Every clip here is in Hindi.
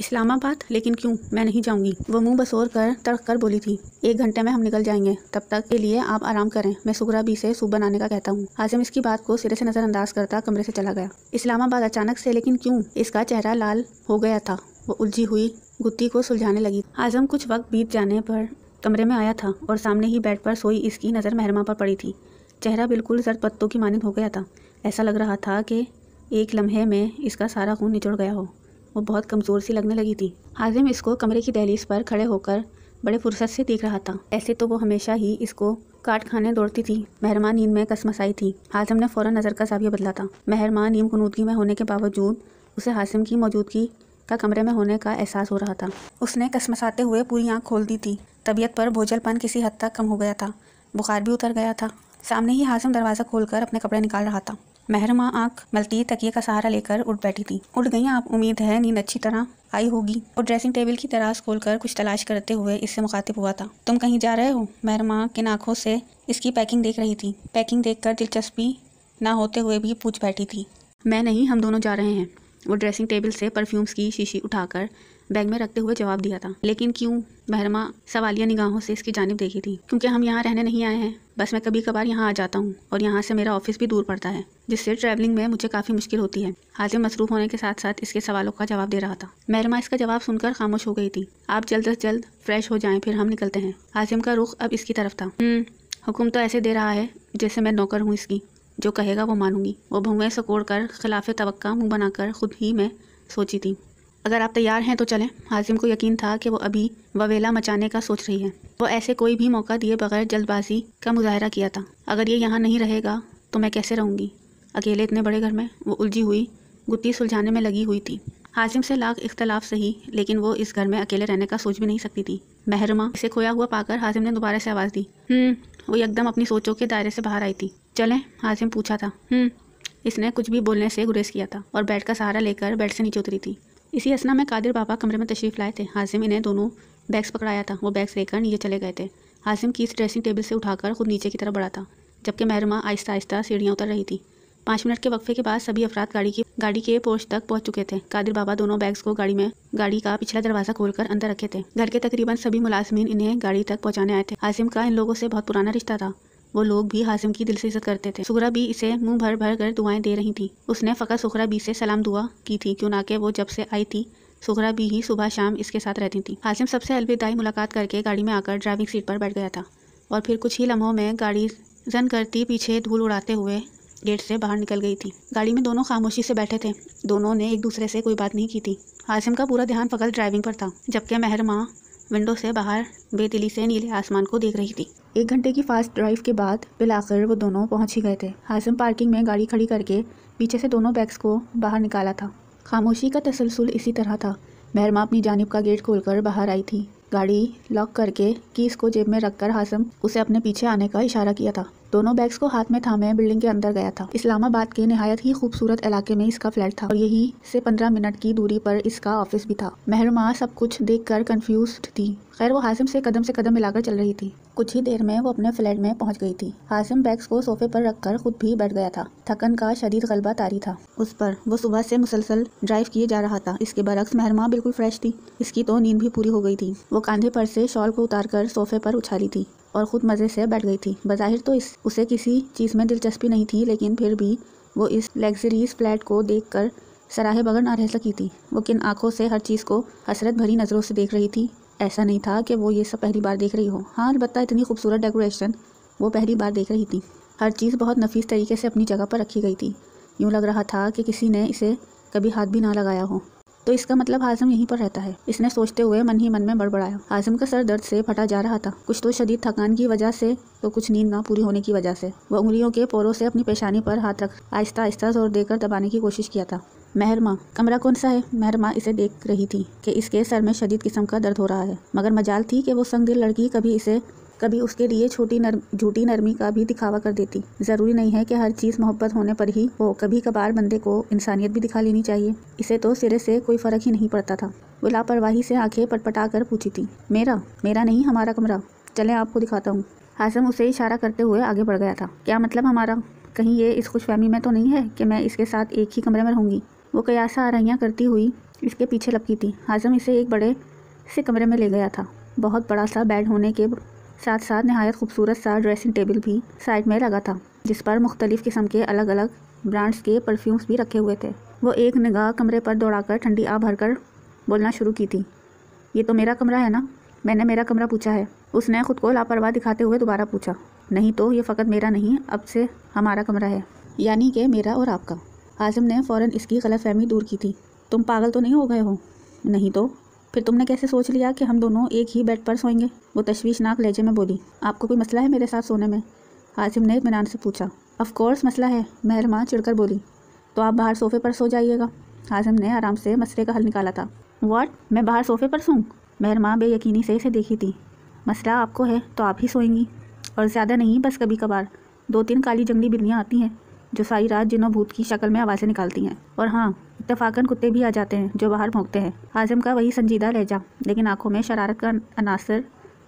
इस्लामाबाद? लेकिन क्यों? मैं नहीं जाऊंगी। वो मुंह बसोर कर तड़क कर बोली थी। 1 घंटे में हम निकल जाएंगे, तब तक के लिए आप आराम करें। मैं सुगरा बी से सूप बनाने का कहता हूँ। हाजिम इसकी बात को सिरे से नजरअंदाज करता कमरे से चला गया। इस्लामाबाद अचानक से? लेकिन क्यों? इसका चेहरा लाल हो गया था। वो उलझी हुई गुत्ती को सुलझाने लगी। हाजिम कुछ वक्त बीत जाने पर कमरे में आया था और सामने ही बेड पर सोई इसकी नज़र महरमा पर पड़ी थी। चेहरा बिल्कुल जर्द पत्तों की मानिंद हो गया था। ऐसा लग रहा था कि एक लम्हे में इसका सारा खून निचोड़ गया हो। वो बहुत कमज़ोर सी लगने लगी थी। हाजिम इसको कमरे की दहलीज पर खड़े होकर बड़े फुर्सत से देख रहा था। ऐसे तो वो हमेशा ही इसको काट खाने दौड़ती थी। महरमा नींद में कसमसाई थी। हाजिम ने फ़ौरन नज़र का जाविया बदला था। महरमा नीम कुनूदगी में होने के बावजूद उसे हाजिम की मौजूदगी का कमरे में होने का एहसास हो रहा था। उसने कसमसाते हुए पूरी आँख खोल दी थी। तबीयत पर बोझलपन किसी हद तक कम हो गया था। बुखार भी उतर गया था। सामने ही हाजिम दरवाज़ा खोलकर अपने कपड़े निकाल रहा था। महरमा आँख मलती तकिए का सहारा लेकर उठ बैठी थी। उठ गई आप? उम्मीद है नींद अच्छी तरह आई होगी। और ड्रेसिंग टेबल की दराज खोलकर कुछ तलाश करते हुए इससे मुखातिब हुआ था। तुम कहीं जा रहे हो? महरमा किन आँखों से इसकी पैकिंग देख रही थी। पैकिंग देखकर दिलचस्पी ना होते हुए भी पूछ बैठी थी। मैं नहीं, हम दोनों जा रहे हैं। वो ड्रेसिंग टेबल से परफ्यूम्स की शीशी उठाकर बैग में रखते हुए जवाब दिया था। लेकिन क्यों? महरमा सवालिया निगाहों से इसकी जानिब देखी थी। क्योंकि हम यहाँ रहने नहीं आए हैं। बस मैं कभी कभार यहाँ आ जाता हूँ और यहाँ से मेरा ऑफिस भी दूर पड़ता है, जिससे ट्रैवलिंग में मुझे काफ़ी मुश्किल होती है। हाजिम मसरूफ़ होने के साथ साथ इसके सवालों का जवाब दे रहा था। महरमा इसका जवाब सुनकर खामोश हो गई थी। आप जल्द से जल्द फ्रेश हो जाएं, फिर हम निकलते हैं। हाजिम का रुख अब इसकी तरफ था। हुक्म तो ऐसे दे रहा है जैसे मैं नौकर हूँ इसकी। जो कहेगा वो मानूंगी। वो भुएं सकोड़ कर खिलाफ तवक्का मुँह बनाकर खुद ही में सोची थी। अगर आप तैयार हैं तो चलें। हाजिम को यकीन था कि वो अभी ववेला मचाने का सोच रही है। वो ऐसे कोई भी मौका दिए बगैर जल्दबाजी का मुजाहरा किया था। अगर ये यहाँ नहीं रहेगा तो मैं कैसे रहूँगी अकेले इतने बड़े घर में? वो उलझी हुई गुत्ती सुलझाने में लगी हुई थी। हाजिम से लाख इख्तलाफ सही, लेकिन वो इस घर में अकेले रहने का सोच भी नहीं सकती थी। महरमा इसे खोया हुआ पाकर हाजिम ने दोबारा से आवाज़ दी। वो एकदम अपनी सोचों के दायरे से बाहर आई थी। चलें? हाजिम पूछा था। इसने कुछ भी बोलने से गुरेज किया था और बेड का सहारा लेकर बेड से नीचे उतरी थी। इसी असना में कादिर बाबा कमरे में तशरीफ़ लाए थे। हाजिम इन्हें दोनों बैग्स पकड़ाया था। वो बैग्स लेकर नीचे चले गए थे। हाजिम की इस ड्रेसिंग टेबल से उठाकर खुद नीचे की तरफ बढ़ा था, जबकि महरमा आहिस्ता आहिस्ता सीढ़ियाँ उतर रही थी। 5 मिनट के वक्फे के बाद सभी अफराद गाड़ी के पोर्च तक पहुंच चुके थे। कादिर बाबा दोनों बैग्स को गाड़ी का पिछला दरवाज़ा खोलकर अंदर रखे थे। घर के तकरीबन सभी मुलाजमीन इन्हें गाड़ी तक पहुँचाने आए थे। हाजिम का इन लोगों से बहुत पुराना रिश्ता था। वो लोग भी हाजिम की दिल से इज्जत करते थे। सुगरा बी इसे मुंह भर भर कर दुआएं दे रही थी। उसने फ़कत सुगरा बी से सलाम दुआ की थी, क्यों ना कि वो जब से आई थी सुगरा बी ही सुबह शाम इसके साथ रहती थी। हाजिम सबसे अलविदाई मुलाकात करके गाड़ी में आकर ड्राइविंग सीट पर बैठ गया था और फिर कुछ ही लम्हों में गाड़ी जन करती पीछे धूल उड़ाते हुए गेट से बाहर निकल गई थी। गाड़ी में दोनों खामोशी से बैठे थे। दोनों ने एक दूसरे से कोई बात नहीं की थी। हाजिम का पूरा ध्यान फ़कत ड्राइविंग पर था, जबकि महरमा विंडो से बाहर बेदिली से नीले आसमान को देख रही थी। 1 घंटे की फास्ट ड्राइव के बाद बिलाखिर वो दोनों पहुंच ही गए थे। हाजिम पार्किंग में गाड़ी खड़ी करके पीछे से दोनों बैग्स को बाहर निकाला था। खामोशी का तसलसल इसी तरह था। महरमा अपनी जानिब का गेट खोलकर बाहर आई थी। गाड़ी लॉक करके कीस को जेब में रखकर हाजिम उसे अपने पीछे आने का इशारा किया था। दोनों बैग्स को हाथ में थामे बिल्डिंग के अंदर गया था। इस्लामाबाद के निहायत ही खूबसूरत इलाके में इसका फ्लैट था और यही से 15 मिनट की दूरी पर इसका ऑफिस भी था। महरमा सब कुछ देखकर कंफ्यूज्ड थी। खैर वो हाजिम से कदम मिलाकर चल रही थी। कुछ ही देर में वो अपने फ्लैट में पहुंच गई थी। हाजिम बैग्स को सोफे पर रखकर खुद भी बैठ गया था। थकन का शदीद गलबा तारी था उस पर। वो सुबह से मुसलसल ड्राइव किए जा रहा था। इसके बरक्स महरमा बिल्कुल फ्रेश थी। इसकी तो नींद भी पूरी हो गई थी। वो कांधे पर से शॉल को उतारकर सोफे पर उछाली थी और खुद मज़े से बैठ गई थी। बज़ाहिर तो उसे किसी चीज़ में दिलचस्पी नहीं थी, लेकिन फिर भी वो इस लग्जरीज फ्लैट को देखकर सराहे बगैर ना रह सकी थी। वो किन आंखों से हर चीज़ को हसरत भरी नज़रों से देख रही थी। ऐसा नहीं था कि वो ये सब पहली बार देख रही हो। हाँ, अलबत्ता इतनी खूबसूरत डेकोरेशन वो पहली बार देख रही थी। हर चीज़ बहुत नफीस तरीके से अपनी जगह पर रखी गई थी। यूँ लग रहा था कि किसी ने इसे कभी हाथ भी ना लगाया हो। तो इसका मतलब हाजिम यहीं पर रहता है, इसने सोचते हुए मन ही मन में बड़बड़ाया। हाजिम का सर दर्द से फटा जा रहा था, कुछ तो शदीद थकान की वजह से तो कुछ नींद ना पूरी होने की वजह से। वह उंगलियों के पोरों से अपनी पेशानी पर हाथ रख आहिस्ता आहिस्ता जोर देकर दबाने की कोशिश किया था। महरमा, कमरा कौन सा है? महरमा इसे देख रही थी कि इसके सर में शदीद किस्म का दर्द हो रहा है, मगर मजाल थी कि वो संगदिल लड़की कभी उसके लिए झूठी नरमी का भी दिखावा कर देती। ज़रूरी नहीं है कि हर चीज़ मोहब्बत होने पर ही हो, कभी कभार बंदे को इंसानियत भी दिखा लेनी चाहिए। इसे तो सिरे से कोई फ़र्क ही नहीं पड़ता था। वो लापरवाही से आंखें पटपटा कर पूछी थी, मेरा नहीं, हमारा कमरा। चलें आपको दिखाता हूँ। हाजिम उसे इशारा करते हुए आगे बढ़ गया था। क्या मतलब हमारा? कहीं ये इस खुशफहमी में तो नहीं है कि मैं इसके साथ एक ही कमरे में रहूँगी? वो कयासा आरइयाँ करती हुई इसके पीछे लपकी थी। हाजिम इसे एक बड़े से कमरे में ले गया था। बहुत बड़ा सा बेड होने के साथ साथ नहायत खूबसूरत सा ड्रेसिंग टेबल भी साइड में लगा था, जिस पर मुख्तलिफ़ किस्म के अलग अलग ब्रांड्स के परफ्यूम्स भी रखे हुए थे। वो एक निगाह कमरे पर दौड़ाकर ठंडी आह भरकर बोलना शुरू की थी। ये तो मेरा कमरा है ना? मैंने मेरा कमरा पूछा है। उसने खुद को लापरवाह दिखाते हुए दोबारा पूछा। नहीं तो ये फ़कत मेरा नहीं, अब से हमारा कमरा है, यानी कि मेरा और आपका। हाजिम ने फ़ौरन इसकी गलतफहमी दूर की थी। तुम पागल तो नहीं हो गए हो? नहीं तो फिर तुमने कैसे सोच लिया कि हम दोनों एक ही बेड पर सोएंगे? वो तशवीशनाक लहजे में बोली। आपको कोई मसला है मेरे साथ सोने में? हाजिम ने इत्मीनान से पूछा। ऑफ कोर्स मसला है, महरमा चिढ़कर बोली। तो आप बाहर सोफ़े पर सो जाइएगा। हाजिम ने आराम से मसले का हल निकाला था। व्हाट? मैं बाहर सोफ़े पर सोऊं? महरमा बेयकीनी से इसे देखी थी। मसला आपको है तो आप ही सोएंगी, और ज़्यादा नहीं, बस कभी कभार 2-3 काली जंगली बिल्लियाँ आती हैं जो सारी रात जिन्हों भूत की शक्ल में आवाज़ें निकालती हैं। और हाँ, इत्तफाकन कुत्ते भी आ जाते हैं जो बाहर भौंकते हैं। हाजिम का वही संजीदा लहजा, लेकिन आंखों में शरारत का अनासर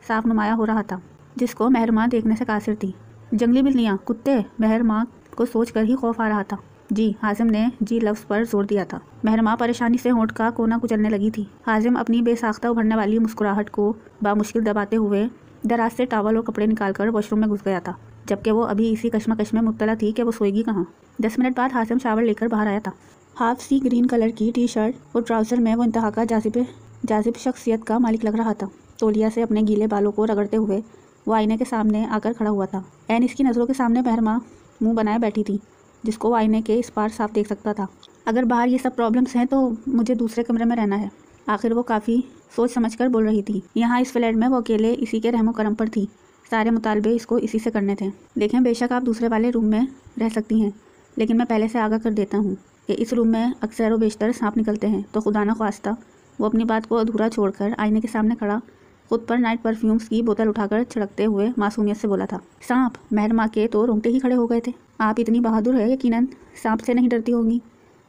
साफ नुमाया हो रहा था, जिसको महरमा देखने से कासिर थी। जंगली बिल्लियाँ, कुत्ते? महरमा को सोच कर ही खौफ आ रहा था। जी, हाजिम ने जी लफ्ज़ पर जोर दिया था। महरमा परेशानी से होंठ का कोना कुचलने लगी थी। हाजिम अपनी बेसाख्ता उभरने वाली मुस्कुराहट को बामुश्किल दबाते हुए दराज से टॉवल और कपड़े निकालकर वॉशरूम में घुस गया था, जबकि वो अभी इसी कश्मकश में मुब्तला थी कि वो सोएगी कहाँ। 10 मिनट बाद हाजिम शावर लेकर बाहर आया था। हाफ सी ग्रीन कलर की टी शर्ट और ट्राउज़र में वो इंतहा का जाजिब शख्सियत का मालिक लग रहा था। तौलिया से अपने गीले बालों को रगड़ते हुए वो आईने के सामने आकर खड़ा हुआ था। ऐन इसकी नज़रों के सामने महरमा मुंह बनाए बैठी थी, जिसको वो आईने के इस पार साफ देख सकता था। अगर बाहर ये सब प्रॉब्लम्स हैं तो मुझे दूसरे कमरे में रहना है। आखिर वो काफ़ी सोच समझकर बोल रही थी। यहाँ इस फ्लैट में वो अकेले इसी के रहमो करम पर थी। सारे मुतालबे इसको इसी से करने थे। देखें, बेशक आप दूसरे वाले रूम में रह सकती हैं, लेकिन मैं पहले से आगाह कर देता हूँ कि इस रूम में अक्सर व बेशतर सांप निकलते हैं। तो खुदा न ख्वास्ता वो अपनी बात को अधूरा छोड़कर आईने के सामने खड़ा खुद पर नाइट परफ्यूम्स की बोतल उठाकर छिड़कते हुए मासूमियत से बोला था। सांप? महरमा के तो रोंगटे ही खड़े हो गए थे। आप इतनी बहादुर है, यकीनन सांप से नहीं डरती होंगी,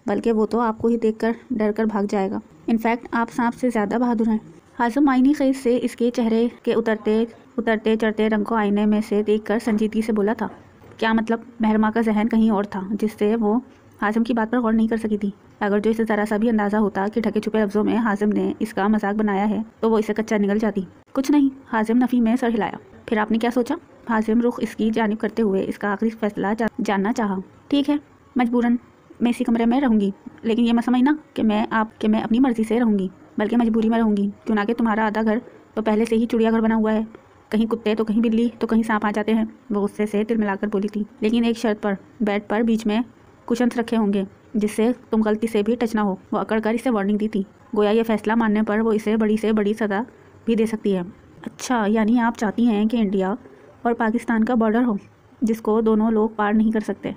बल्कि वो तो आपको ही देखकर डर कर भाग जाएगा। इनफैक्ट आप सांप से ज़्यादा बहादुर हैं। हाजिम आईनी खेज से इसके चेहरे के उतरते चढ़ते रंग को आईने में से देखकर संजीदगी से बोला था। क्या मतलब? महरमा का जहन कहीं और था, जिससे वो हाजिम की बात पर गौर नहीं कर सकी थी। अगर जो इसे ज़रा सा भी अंदाज़ा होता कि ढके छुपे लफ्ज़ों में हाजिम ने इसका मजाक बनाया है तो वो इसे कच्चा निकल जाती। कुछ नहीं, हाजिम नफ़ी में सर हिलाया। फिर आपने क्या सोचा? हाजिम रुख इसकी जानिब करते हुए इसका आखिरी फैसला जानना चाहा। ठीक है, मजबूरन मैं इसी कमरे में रहूँगी, लेकिन ये मत समझना कि मैं अपनी मर्ज़ी से रहूँगी, बल्कि मजबूरी में रहूँगी। क्यों ना कि तुम्हारा आधा घर तो पहले से ही चिड़ियाघर बना हुआ है। कहीं कुत्ते तो कहीं बिल्ली तो कहीं सांप आ जाते हैं। वो गुस्से से तिल मिलाकर बोली थी। लेकिन एक शर्त पर, बेड पर बीच में कुशन्स रखे होंगे जिससे तुम गलती से भी टच ना हो। वो अकड़ कर इसे वार्निंग दी थी। गोया ये फैसला मानने पर वो इसे बड़ी से बड़ी सज़ा भी दे सकती है। अच्छा, यानी आप चाहती हैं कि इंडिया और पाकिस्तान का बॉर्डर हो जिसको दोनों लोग पार नहीं कर सकते।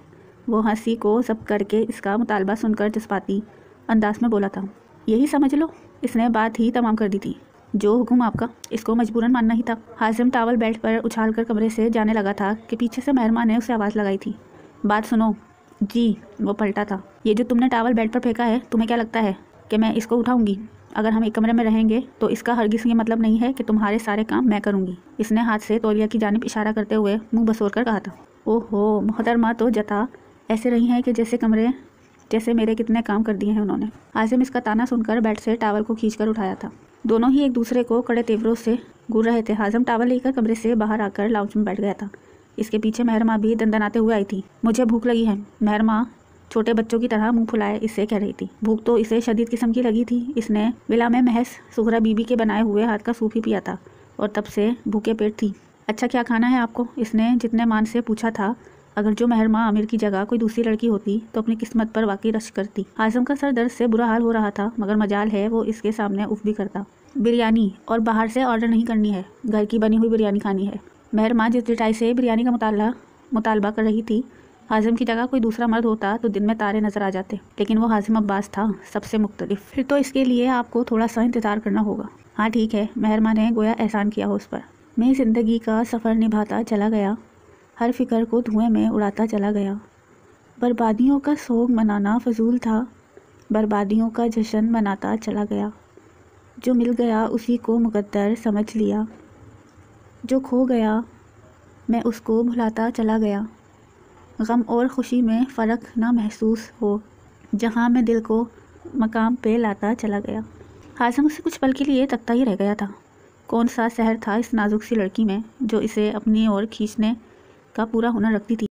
वो हंसी को जब्त करके इसका मुतालबा सुनकर जज्बाती अंदाज में बोला था। यही समझ लो। इसने बात ही तमाम कर दी थी। जो हुक्म आपका, इसको मजबूरन मानना ही था। हाजिम टावल बेड पर उछालकर कमरे से जाने लगा था कि पीछे से महरमा ने उसे आवाज़ लगाई थी। बात सुनो। जी, वो पलटा था। ये जो तुमने टावल बेड पर फेंका है, तुम्हें क्या लगता है कि मैं इसको उठाऊंगी? अगर हम एक कमरे में रहेंगे तो इसका हरगिज़ ये मतलब नहीं है कि तुम्हारे सारे काम मैं करूंगी। इसने हाथ से तौलिया की जानिब इशारा करते हुए मुंह बसोर कर कहा था। ओहो, मोहतरमा तो जता ऐसे रही हैं कि जैसे मेरे कितने काम कर दिए हैं उन्होंने। हाजिम इसका ताना सुनकर बेड से टावल को खींचकर उठाया था। दोनों ही एक दूसरे को कड़े तेवरों से घूर रहे थे। हाजिम टावल लेकर कमरे से बाहर आकर लाउंज में बैठ गया था। इसके पीछे महरमा भी दंदनाते हुए आई थी। मुझे भूख लगी है, महरमा छोटे बच्चों की तरह मुंह फुलाए इससे कह रही थी। भूख तो इसे शदीद किस्म की लगी थी। इसने विला में महज सुगरा बीबी के बनाए हुए हाथ का सूप ही पिया था और तब से भूखे पेट थी। अच्छा, क्या खाना है आपको? इसने जितने मान से पूछा था। अगर जो महरमा आमिर की जगह कोई दूसरी लड़की होती तो अपनी किस्मत पर वाकई रश करती। हाजिम का सर दर्द से बुरा हाल हो रहा था, मगर मजाल है वो इसके सामने उफ भी करता। बिरयानी, और बाहर से ऑर्डर नहीं करनी है, घर की बनी हुई बिरयानी खानी है। महरमा जिस डिटाई से बिरयानी का मुतालबा कर रही थी, हाजिम की जगह कोई दूसरा मर्द होता तो दिन में तारे नजर आ जाते, लेकिन वो हाजिम अब्बास था, सबसे मुख्तलिफ। फिर तो इसके लिए आपको थोड़ा सा इंतज़ार करना होगा। हाँ ठीक है, महरमा ने गोया एहसान किया हो उस पर। मैं ज़िंदगी का सफ़र निभाता चला गया, हर फिक्र को धुएं में उड़ाता चला गया। बर्बादियों का सोग मनाना फजूल था, बर्बादियों का जश्न मनाता चला गया। जो मिल गया उसी को मुकद्दर समझ लिया, जो खो गया मैं उसको भुलाता चला गया। गम और खुशी में फ़र्क ना महसूस हो, जहाँ मैं दिल को मकाम पे लाता चला गया। हासिम उससे कुछ पल के लिए तकता ही रह गया था। कौन सा सहर था इस नाजुक सी लड़की में जो इसे अपनी ओर खींचने का पूरा हुनर रखती थी।